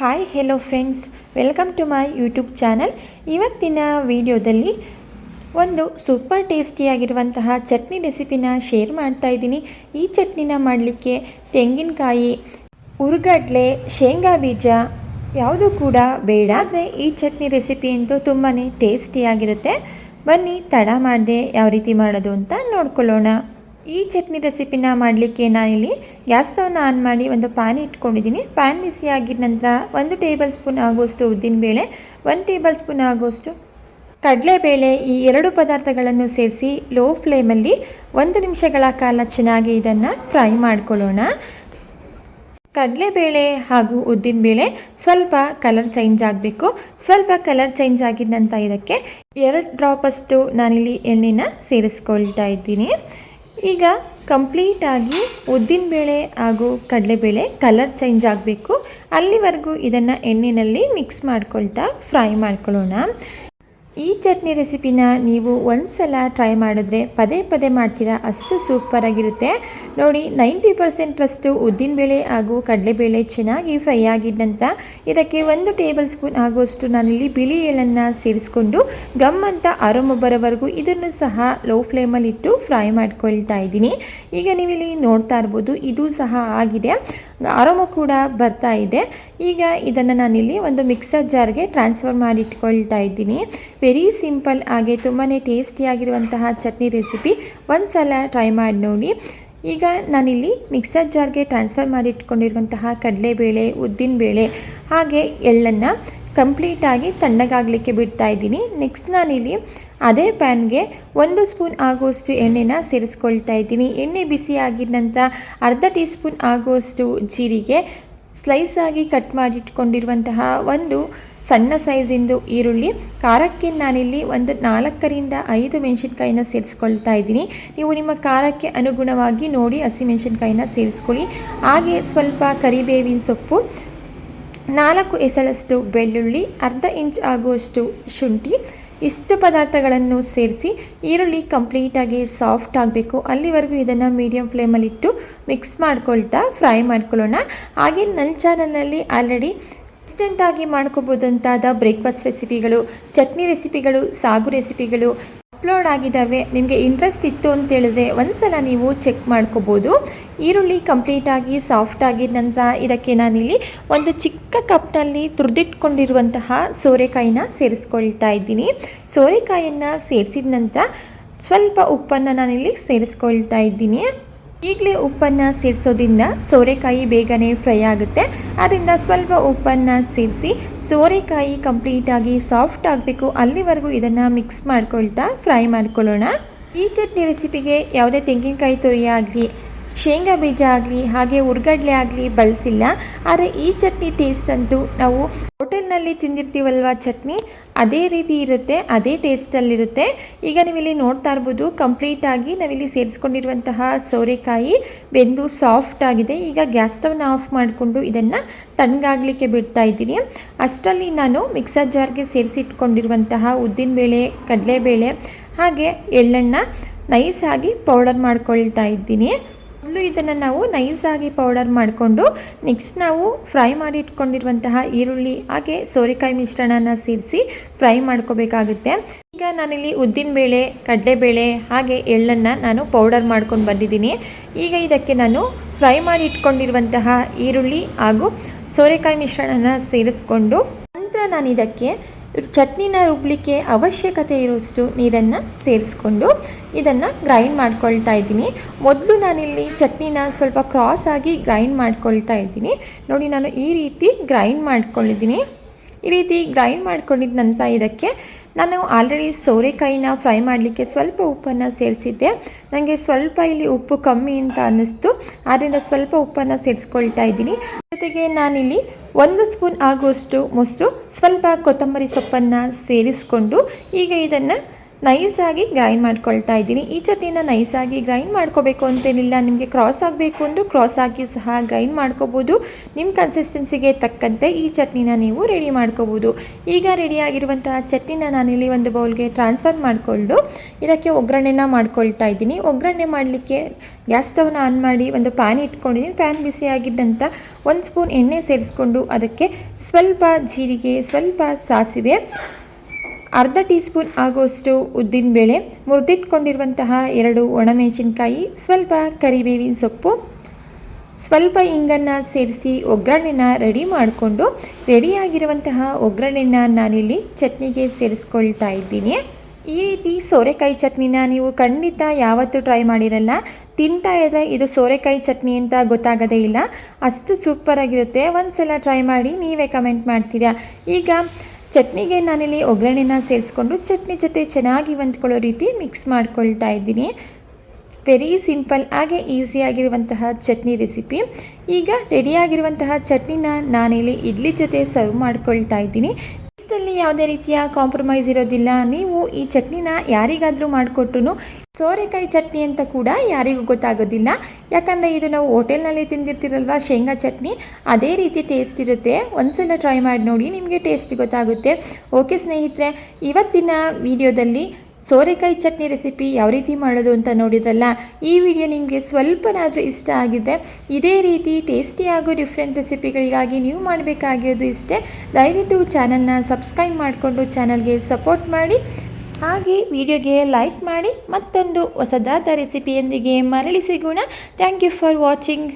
Hi hello friends, welcome to my YouTube channel. ಇವತ್ತಿನ ವಿಡಿಯೋದಲ್ಲಿ ಒಂದು ಸೂಪರ್ ಟೇಸ್ಟಿಯಾಗಿರುವಂತಹ ಚಟ್ನಿ ರೆಸಿಪಿನ ಶೇರ್ ಮಾಡ್ತಾ ಇದ್ದೀನಿ. ಈ ಚಟ್ನಿನ ಮಾಡಲಿಕ್ಕೆ ತೆಂಗಿನಕಾಯಿ, ಹುರ್ಗಡ್ಲೆ, ಶೇಂಗಾ ಬೀಜ ಯಾವುದೂ ಕೂಡ ಬೇಡ. ಆದರೆ ಈ ಚಟ್ನಿ ರೆಸಿಪಿ ಅಂತೂ ತುಂಬಾ ಟೇಸ್ಟಿಯಾಗಿರುತ್ತೆ. ಬನ್ನಿ ತಡ ಮಾಡದೆ ಯಾವ ರೀತಿ ಮಾಡೋದು ಅಂತ ನೋಡ್ಕೊಳ್ಳೋಣ. ಈ ಚಟ್ನಿ ರೆಸಿಪಿನ ಮಾಡಲಿಕ್ಕೆ ನಾನಿಲ್ಲಿ ಗ್ಯಾಸ್ ಸ್ಟವ್ನ ಆನ್ ಮಾಡಿ ಒಂದು ಪ್ಯಾನ್ ಇಟ್ಕೊಂಡಿದ್ದೀನಿ. ಪ್ಯಾನ್ ಬಿಸಿ ಆಗಿದ ನಂತರ 1 ಟೇಬಲ್ ಸ್ಪೂನ್ ಆಗುವಷ್ಟು ಉದ್ದಿನಬೇಳೆ, 1 ಟೇಬಲ್ ಸ್ಪೂನ್ ಆಗುವಷ್ಟು ಕಡಲೆಬೇಳೆ, ಈ 2 ಪದಾರ್ಥಗಳನ್ನು ಸೇರಿಸಿ ಲೋ ಫ್ಲೇಮಲ್ಲಿ 1 ನಿಮಿಷಗಳ ಕಾಲ ಚೆನ್ನಾಗಿ ಇದನ್ನು ಫ್ರೈ ಮಾಡ್ಕೊಳ್ಳೋಣ. ಕಡಲೆಬೇಳೆ ಹಾಗೂ ಉದ್ದಿನಬೇಳೆ ಸ್ವಲ್ಪ ಕಲರ್ ಚೇಂಜ್ ಆಗಬೇಕು. ಸ್ವಲ್ಪ ಕಲರ್ ಚೇಂಜ್ ಆಗಿದ ನಂತರ ಇದಕ್ಕೆ 2 ಡ್ರಾಪಷ್ಟು ನಾನಿಲ್ಲಿ ಎಣ್ಣೆನ ಸೇರಿಸ್ಕೊಳ್ತಾ ಇದ್ದೀನಿ. ಈಗ ಕಂಪ್ಲೀಟಾಗಿ ಉದ್ದಿನಬೇಳೆ ಹಾಗೂ ಕಡಲೆಬೇಳೆ ಕಲರ್ ಚೇಂಜ್ ಆಗಬೇಕು. ಅಲ್ಲಿವರೆಗೂ ಇದನ್ನು ಎಣ್ಣೆಯಲ್ಲಿ ಮಿಕ್ಸ್ ಮಾಡ್ಕೊಳ್ತಾ ಫ್ರೈ ಮಾಡ್ಕೊಳ್ಳೋಣ. ಈ ಚಟ್ನಿ ರೆಸಿಪಿನ ನೀವು ಒಂದು ಸಲ ಟ್ರೈ ಮಾಡಿದ್ರೆ ಪದೇ ಪದೇ ಮಾಡ್ತೀರಾ, ಅಷ್ಟು ಸೂಪರಾಗಿರುತ್ತೆ. ನೋಡಿ, 90% ಉದ್ದಿನಬೇಳೆ ಹಾಗೂ ಕಡಲೆಬೇಳೆ ಚೆನ್ನಾಗಿ ಫ್ರೈ ಆಗಿದ ನಂತರ ಇದಕ್ಕೆ 1 ಟೇಬಲ್ ಸ್ಪೂನ್ ಆಗುವಷ್ಟು ನಾನಿಲ್ಲಿ ಬಿಳಿ ಎಳ್ಳನ್ನು ಸೇರಿಸ್ಕೊಂಡು ಗಮ್ ಅಂತ ಅರೋಮ ಬರೋವರೆಗೂ ಇದನ್ನು ಸಹ ಲೋ ಫ್ಲೇಮಲ್ಲಿ ಇಟ್ಟು ಫ್ರೈ ಮಾಡ್ಕೊಳ್ತಾ ಇದ್ದೀನಿ. ಈಗ ನೀವಿಲ್ಲಿ ನೋಡ್ತಾ ಇರ್ಬೋದು, ಇದು ಸಹ ಆಗಿದೆ, ಅರೋಮ ಕೂಡ ಬರ್ತಾ ಇದೆ. ಈಗ ಇದನ್ನು ನಾನಿಲ್ಲಿ ಒಂದು ಮಿಕ್ಸರ್ ಜಾರ್ಗೆ ಟ್ರಾನ್ಸ್ಫರ್ ಮಾಡಿ ಇಟ್ಕೊಳ್ತಾ ಇದ್ದೀನಿ. ವೆರಿ ಸಿಂಪಲ್ ಹಾಗೆ ತುಂಬಾ ಟೇಸ್ಟಿಯಾಗಿರುವಂತಹ ಚಟ್ನಿ ರೆಸಿಪಿ, ಒಂದು ಸಲ ಟ್ರೈ ಮಾಡಿ ನೋಡಿ. ಈಗ ನಾನಿಲ್ಲಿ ಮಿಕ್ಸರ್ ಜಾರ್ಗೆ ಟ್ರಾನ್ಸ್ಫರ್ ಮಾಡಿ ಇಟ್ಕೊಂಡಿರುವಂತಹ ಕಡಲೆಬೇಳೆ, ಉದ್ದಿನಬೇಳೆ ಹಾಗೆ ಎಳ್ಳನ್ನು ಕಂಪ್ಲೀಟಾಗಿ ತಣ್ಣಗಾಗಲಿಕ್ಕೆ ಬಿಡ್ತಾ ಇದ್ದೀನಿ. ನೆಕ್ಸ್ಟ್ ನಾನಿಲ್ಲಿ ಅದೇ ಪ್ಯಾನ್ಗೆ 1 ಸ್ಪೂನ್ ಆಗುವಷ್ಟು ಎಣ್ಣೆನ ಸೇರಿಸ್ಕೊಳ್ತಾ ಇದ್ದೀನಿ. ಎಣ್ಣೆ ಬಿಸಿ ಆಗಿದ ನಂತರ ಅರ್ಧ ಟೀ ಸ್ಪೂನ್ ಆಗುವಷ್ಟು ಜೀರಿಗೆ, ಸ್ಲೈಸ್ ಆಗಿ ಕಟ್ ಮಾಡಿಟ್ಕೊಂಡಿರುವಂತಹ ಒಂದು ಸಣ್ಣ ಸೈಜಿಂದು ಈರುಳ್ಳಿ, ಖಾರಕ್ಕೆ ನಾನಿಲ್ಲಿ ಒಂದು 4ರಿಂದ 5 ಮೆಣಸಿನ್ಕಾಯಿನ ಸೇರಿಸ್ಕೊಳ್ತಾ ಇದ್ದೀನಿ. ನೀವು ನಿಮ್ಮ ಖಾರಕ್ಕೆ ಅನುಗುಣವಾಗಿ ನೋಡಿ ಹಸಿಮೆಣಸಿನ್ಕಾಯಿನ ಸೇರಿಸ್ಕೊಳ್ಳಿ. ಹಾಗೆ ಸ್ವಲ್ಪ ಕರಿಬೇವಿನ ಸೊಪ್ಪು, 4 ಎಸಳಷ್ಟು ಬೆಳ್ಳುಳ್ಳಿ, ಅರ್ಧ ಇಂಚ್ ಆಗುವಷ್ಟು ಶುಂಠಿ, ಇಷ್ಟು ಪದಾರ್ಥಗಳನ್ನು ಸೇರಿಸಿ ಈರುಳ್ಳಿ ಕಂಪ್ಲೀಟಾಗಿ ಸಾಫ್ಟ್ ಆಗಬೇಕು. ಅಲ್ಲಿವರೆಗೂ ಇದನ್ನು ಮೀಡಿಯಮ್ ಫ್ಲೇಮಲ್ಲಿಟ್ಟು ಮಿಕ್ಸ್ ಮಾಡ್ಕೊಳ್ತಾ ಫ್ರೈ ಮಾಡ್ಕೊಳ್ಳೋಣ. ಹಾಗೆ ನನ್ನ ಚಾನಲ್ನಲ್ಲಿ ಆಲ್ರೆಡಿ ಇನ್ಸ್ಟೆಂಟಾಗಿ ಮಾಡ್ಕೋಬೋದಂತಾದ ಬ್ರೇಕ್ಫಾಸ್ಟ್ ರೆಸಿಪಿಗಳು, ಚಟ್ನಿ ರೆಸಿಪಿಗಳು, ಸಾಗು ರೆಸಿಪಿಗಳು ಅಪ್ಲೋಡ್ ಆಗಿದ್ದಾವೆ. ನಿಮಗೆ ಇಂಟ್ರೆಸ್ಟ್ ಇತ್ತು ಅಂತೇಳಿದ್ರೆ ಒಂದು ಸಲ ನೀವು ಚೆಕ್ ಮಾಡ್ಕೋಬೋದು. ಈರುಳ್ಳಿ ಕಂಪ್ಲೀಟಾಗಿ ಸಾಫ್ಟ್ ಆಗಿದ ನಂತರ ಇದಕ್ಕೆ ನಾನಿಲ್ಲಿ ಒಂದು ಚಿಕ್ಕ ಕಪ್ನಲ್ಲಿ ತುರಿದಿಟ್ಕೊಂಡಿರುವಂತಹ ಸೋರೆಕಾಯಿನ ಸೇರಿಸ್ಕೊಳ್ತಾ ಇದ್ದೀನಿ. ಸೋರೆಕಾಯಿಯನ್ನು ಸೇರಿಸಿದ ನಂತರ ಸ್ವಲ್ಪ ಉಪ್ಪನ್ನು ನಾನಿಲ್ಲಿ ಸೇರಿಸ್ಕೊಳ್ತಾ ಇದ್ದೀನಿ. ಈಗಲೇ ಉಪ್ಪನ್ನು ಸೇರಿಸೋದ್ರಿಂದ ಸೋರೆಕಾಯಿ ಬೇಗನೆ ಫ್ರೈ ಆಗುತ್ತೆ. ಅದರಿಂದ ಸ್ವಲ್ಪ ಉಪ್ಪನ್ನು ಸೇರಿಸಿ ಸೋರೆಕಾಯಿ ಕಂಪ್ಲೀಟಾಗಿ ಸಾಫ್ಟ್ ಆಗಬೇಕು. ಅಲ್ಲಿವರೆಗೂ ಇದನ್ನು ಮಿಕ್ಸ್ ಮಾಡ್ಕೊಳ್ತಾ ಫ್ರೈ ಮಾಡ್ಕೊಳ್ಳೋಣ. ಈ ಚಟ್ನಿ ರೆಸಿಪಿಗೆ ಯಾವುದೇ ತೆಂಗಿನಕಾಯಿ ತುರಿ ಆಗಲಿ, ಶೇಂಗಾ ಬೀಜ ಆಗಲಿ, ಹಾಗೆ ಹುರ್ಗಡ್ಲೆ ಆಗಲಿ ಬಳಸಿಲ್ಲ. ಆದರೆ ಈ ಚಟ್ನಿ ಟೇಸ್ಟ್ ಅಂತೂ ನಾವು ಹೋಟೆಲ್ನಲ್ಲಿ ತಿಂದಿರ್ತೀವಲ್ವ ಚಟ್ನಿ, ಅದೇ ರೀತಿ ಇರುತ್ತೆ, ಅದೇ ಟೇಸ್ಟಲ್ಲಿರುತ್ತೆ. ಈಗ ನೀವಿಲ್ಲಿ ನೋಡ್ತಾ ಇರ್ಬೋದು, ಕಂಪ್ಲೀಟಾಗಿ ನಾವಿಲ್ಲಿ ಸೇರಿಸ್ಕೊಂಡಿರುವಂತಹ ಸೋರೆಕಾಯಿ ಬೆಂದು ಸಾಫ್ಟ್ ಆಗಿದೆ. ಈಗ ಗ್ಯಾಸ್ ಸ್ಟವ್ನ ಆಫ್ ಮಾಡಿಕೊಂಡು ಇದನ್ನು ತಣ್ಣಗಾಗಲಿಕ್ಕೆ ಬಿಡ್ತಾ ಇದ್ದೀನಿ. ಅಷ್ಟರಲ್ಲಿ ನಾನು ಮಿಕ್ಸರ್ ಜಾರ್ಗೆ ಸೇರಿಸಿಟ್ಕೊಂಡಿರುವಂತಹ ಉದ್ದಿನಬೇಳೆ, ಕಡಲೆಬೇಳೆ ಹಾಗೆ ಎಳ್ಳನ್ನು ನೈಸಾಗಿ ಪೌಡರ್ ಮಾಡ್ಕೊಳ್ತಾ ಇದ್ದೀನಿ. ಮೊದಲು ಇದನ್ನು ನಾವು ನೈಸಾಗಿ ಪೌಡರ್ ಮಾಡಿಕೊಂಡು ನೆಕ್ಸ್ಟ್ ನಾವು ಫ್ರೈ ಮಾಡಿ ಇಟ್ಕೊಂಡಿರುವಂತಹ ಈರುಳ್ಳಿ ಹಾಗೆ ಸೋರೆಕಾಯಿ ಮಿಶ್ರಣನ ಸೇರಿಸಿ ಫ್ರೈ ಮಾಡ್ಕೋಬೇಕಾಗುತ್ತೆ. ಈಗ ನಾನಿಲ್ಲಿ ಉದ್ದಿನಬೇಳೆ, ಕಡಲೆಬೇಳೆ ಹಾಗೆ ಎಳ್ಳನ್ನು ನಾನು ಪೌಡರ್ ಮಾಡ್ಕೊಂಡು ಬಂದಿದ್ದೀನಿ. ಈಗ ಇದಕ್ಕೆ ನಾನು ಫ್ರೈ ಮಾಡಿ ಇಟ್ಕೊಂಡಿರುವಂತಹ ಈರುಳ್ಳಿ ಹಾಗೂ ಸೋರೆಕಾಯಿ ಮಿಶ್ರಣನ ಸೇರಿಸ್ಕೊಂಡು ನಂತರ ನಾನು ಇದಕ್ಕೆ ಚಟ್ನಿನ ರುಬ್ಬಲಿಕ್ಕೆ ಅವಶ್ಯಕತೆ ಇರುವಷ್ಟು ನೀರನ್ನು ಸೇರಿಸ್ಕೊಂಡು ಇದನ್ನು ಗ್ರೈಂಡ್ ಮಾಡ್ಕೊಳ್ತಾ ಇದ್ದೀನಿ. ಮೊದಲು ನಾನಿಲ್ಲಿ ಚಟ್ನಿನ ಸ್ವಲ್ಪ ಕ್ರಾಸ್ ಆಗಿ ಗ್ರೈಂಡ್ ಮಾಡ್ಕೊಳ್ತಾ ಇದ್ದೀನಿ. ನೋಡಿ, ನಾನು ಈ ರೀತಿ ಗ್ರೈಂಡ್ ಮಾಡ್ಕೊಂಡಿದ್ದೀನಿ. ಈ ರೀತಿ ಗ್ರೈಂಡ್ ಮಾಡ್ಕೊಂಡಿದ್ದ ನಂತರ ಇದಕ್ಕೆ ನಾನು ಆಲ್ರೆಡಿ ಸೋರೆಕಾಯಿನ ಫ್ರೈ ಮಾಡಲಿಕ್ಕೆ ಸ್ವಲ್ಪ ಉಪ್ಪನ್ನು ಸೇರಿಸಿದ್ದೆ. ನನಗೆ ಸ್ವಲ್ಪ ಇಲ್ಲಿ ಉಪ್ಪು ಕಮ್ಮಿ ಅಂತ ಅನ್ನಿಸ್ತು, ಆದ್ದರಿಂದ ಸ್ವಲ್ಪ ಉಪ್ಪನ್ನು ಸೇರಿಸ್ಕೊಳ್ತಾ ಇದ್ದೀನಿ. ಜೊತೆಗೆ ನಾನಿಲ್ಲಿ 1 ಸ್ಪೂನ್ ಆಗುವಷ್ಟು ಮೊಸರು, ಸ್ವಲ್ಪ ಕೊತ್ತಂಬರಿ ಸೊಪ್ಪನ್ನು ಸೇರಿಸ್ಕೊಂಡು ಈಗ ಇದನ್ನು ನೈಸಾಗಿ ಗ್ರೈಂಡ್ ಮಾಡ್ಕೊಳ್ತಾ ಇದ್ದೀನಿ. ಈ ಚಟ್ನಿನ ನೈಸಾಗಿ ಗ್ರೈಂಡ್ ಮಾಡ್ಕೋಬೇಕು ಅಂತೇನಿಲ್ಲ, ನಿಮಗೆ ಕ್ರಾಸ್ ಆಗಬೇಕು ಅಂದರೂ ಕ್ರಾಸ್ ಆಗಿಯೂ ಸಹ ಗ್ರೈಂಡ್ ಮಾಡ್ಕೋಬೋದು. ನಿಮ್ಮ ಕನ್ಸಿಸ್ಟೆನ್ಸಿಗೆ ತಕ್ಕಂತೆ ಈ ಚಟ್ನಿನ ನೀವು ರೆಡಿ ಮಾಡ್ಕೋಬೋದು. ಈಗ ರೆಡಿಯಾಗಿರುವಂತಹ ಚಟ್ನಿನ ನಾನಿಲ್ಲಿ ಒಂದು ಬೌಲ್ಗೆ ಟ್ರಾನ್ಸ್ಫರ್ ಮಾಡಿಕೊಂಡು ಇದಕ್ಕೆ ಒಗ್ಗರಣೆನ ಮಾಡ್ಕೊಳ್ತಾ ಇದ್ದೀನಿ. ಒಗ್ಗರಣೆ ಮಾಡಲಿಕ್ಕೆ ಗ್ಯಾಸ್ ಸ್ಟವ್ನ ಆನ್ ಮಾಡಿ ಒಂದು ಪ್ಯಾನ್ ಇಟ್ಕೊಂಡಿದ್ದೀನಿ. ಪ್ಯಾನ್ ಬಿಸಿಯಾಗಿದ್ದ ನಂತರ 1 ಸ್ಪೂನ್ ಎಣ್ಣೆ ಸೇರಿಸ್ಕೊಂಡು ಅದಕ್ಕೆ ಸ್ವಲ್ಪ ಜೀರಿಗೆ, ಸ್ವಲ್ಪ ಸಾಸಿವೆ, ಅರ್ಧ ಟೀ ಸ್ಪೂನ್ ಆಗುವಷ್ಟು ಉದ್ದಿನಬೇಳೆ, ಮುರಿದಿಟ್ಕೊಂಡಿರುವಂತಹ 2 ಒಣಮೆಣಸಿನ್ಕಾಯಿ, ಸ್ವಲ್ಪ ಕರಿಬೇವಿನ ಸೊಪ್ಪು, ಸ್ವಲ್ಪ ಇಂಗನ್ನು ಸೇರಿಸಿ ಒಗ್ಗರಣೆನ ರೆಡಿ ಮಾಡಿಕೊಂಡು ರೆಡಿಯಾಗಿರುವಂತಹ ಒಗ್ಗರಣೆನ ನಾನಿಲ್ಲಿ ಚಟ್ನಿಗೆ ಸೇರಿಸ್ಕೊಳ್ತಾ ಇದ್ದೀನಿ. ಈ ರೀತಿ ಸೋರೆಕಾಯಿ ಚಟ್ನಿನ ನೀವು ಖಂಡಿತ ಯಾವತ್ತೂ ಟ್ರೈ ಮಾಡಿರಲ್ಲ. ತಿಂತಾ ಇದ್ದರೆ ಇದು ಸೋರೆಕಾಯಿ ಚಟ್ನಿ ಅಂತ ಗೊತ್ತಾಗೋದೇ ಇಲ್ಲ, ಅಷ್ಟು ಸೂಪರಾಗಿರುತ್ತೆ. ಒಂದು ಸಲ ಟ್ರೈ ಮಾಡಿ ನೀವೇ ಕಮೆಂಟ್ ಮಾಡ್ತೀರಾ. ಈಗ ಚಟ್ನಿಗೆ ನಾನಿಲ್ಲಿ ಒಗ್ಗರಣೆನ ಸೇರಿಸ್ಕೊಂಡು ಚಟ್ನಿ ಜೊತೆ ಚೆನ್ನಾಗಿ ಹೊಂದ್ಕೊಳ್ಳೋ ರೀತಿ ಮಿಕ್ಸ್ ಮಾಡ್ಕೊಳ್ತಾ ಇದ್ದೀನಿ. ವೆರಿ ಸಿಂಪಲ್ ಹಾಗೆ ಈಸಿಯಾಗಿರುವಂತಹ ಚಟ್ನಿ ರೆಸಿಪಿ. ಈಗ ರೆಡಿಯಾಗಿರುವಂತಹ ಚಟ್ನಿನ ನಾನಿಲ್ಲಿ ಇಡ್ಲಿ ಜೊತೆ ಸರ್ವ್ ಮಾಡ್ಕೊಳ್ತಾ ಇದ್ದೀನಿ. ಟೇಸ್ಟಲ್ಲಿ ಯಾವುದೇ ರೀತಿಯ ಕಾಂಪ್ರಮೈಸ್ ಇರೋದಿಲ್ಲ. ನೀವು ಈ ಚಟ್ನಿನ ಯಾರಿಗಾದರೂ ಮಾಡಿಕೊಟ್ರು ಸೋರೆಕಾಯಿ ಚಟ್ನಿ ಅಂತ ಕೂಡ ಯಾರಿಗೂ ಗೊತ್ತಾಗೋದಿಲ್ಲ. ಯಾಕಂದರೆ ಇದು ನಾವು ಹೋಟೆಲ್ನಲ್ಲಿ ತಿಂದಿರ್ತಿರಲ್ವ ಶೇಂಗಾ ಚಟ್ನಿ, ಅದೇ ರೀತಿ ಟೇಸ್ಟ್ ಇರುತ್ತೆ. ಒಂದ್ಸಲ ಟ್ರೈ ಮಾಡಿ ನೋಡಿ, ನಿಮಗೆ ಟೇಸ್ಟ್ ಗೊತ್ತಾಗುತ್ತೆ. ಓಕೆ ಸ್ನೇಹಿತರೆ, ಇವತ್ತಿನ ವಿಡಿಯೋದಲ್ಲಿ ಸೋರೆಕಾಯಿ ಚಟ್ನಿ ರೆಸಿಪಿ ಯಾವ ರೀತಿ ಮಾಡೋದು ಅಂತ ನೋಡಿದ್ರಲ್ಲ. ಈ ವಿಡಿಯೋ ನಿಮಗೆ ಸ್ವಲ್ಪನಾದರೂ ಇಷ್ಟ ಆಗಿದ್ದರೆ ಇದೇ ರೀತಿ ಟೇಸ್ಟಿ ಹಾಗೂ ಡಿಫ್ರೆಂಟ್ ರೆಸಿಪಿಗಳಿಗಾಗಿ ನೀವು ಮಾಡಬೇಕಾಗಿರೋದು ಇಷ್ಟೇ. ದಯವಿಟ್ಟು ಚಾನಲ್ನ ಸಬ್ಸ್ಕ್ರೈಬ್ ಮಾಡಿಕೊಂಡು ಚಾನಲ್ಗೆ ಸಪೋರ್ಟ್ ಮಾಡಿ, ಹಾಗೆ ವಿಡಿಯೋಗೆ ಲೈಕ್ ಮಾಡಿ. ಮತ್ತೊಂದು ಹೊಸದಾದ ರೆಸಿಪಿಯೊಂದಿಗೆ ಮರಳಿ ಸಿಗೋಣ. Thank you for watching.